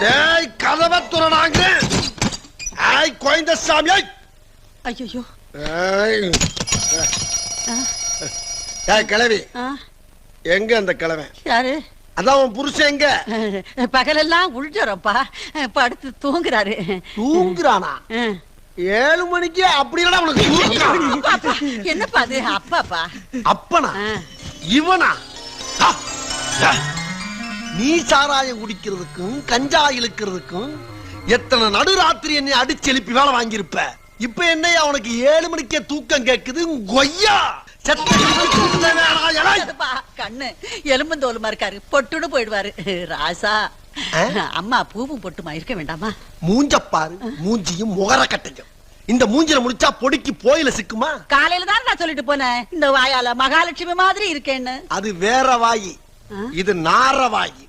டேய் கதவை துறடாங்க. ஏய் கோயந்தசாமி. ஐயோ. ஏய் கிழவி. எங்க அந்த கிழவன்? யாரு? அதான் உன் புருஷன் எங்க? பகலெல்லாம் உள்ஜரப்பா, படுத்து தூங்குறாரு. தூங்குறானா? 7 மணிக்கு அப்படி இல்லடா உனக்கு தூக்கம். என்னப்பா அது? அப்பாப்பா. அப்பனா? இவனா? நீ சாராயம் குடிக்கிறதுக்கும் கஞ்சா இழுக்கிறதுக்கும் எத்தனை நடுராத்திரி என்னை அடிச்சு எழுப்பி வேலை வாங்கியிருப்ப. இப்ப என்னையா உனக்கு 7 மணிக்கே தூக்கம் கேக்குது? கொய்யா கண்ணு எலும்புந்தோலுமா இருக்காரு, பொட்டுன்னு போயிடுவாரு. ராசா அம்மா பூவும் பொட்டுமா இருக்க வேண்டாமா? மூஞ்சப்பாரு, மூஞ்சியும் முகர கட்டையும். இந்த மூஞ்சில முடிச்சா பொடிக்கு போயில சிக்குமா? காலையில தான் நான் சொல்லிட்டு போனேன், இந்த வாயால மகாலட்சுமி மாதிரி இருக்கேன்னு. அது வேற வாயி, இது நார வாயி.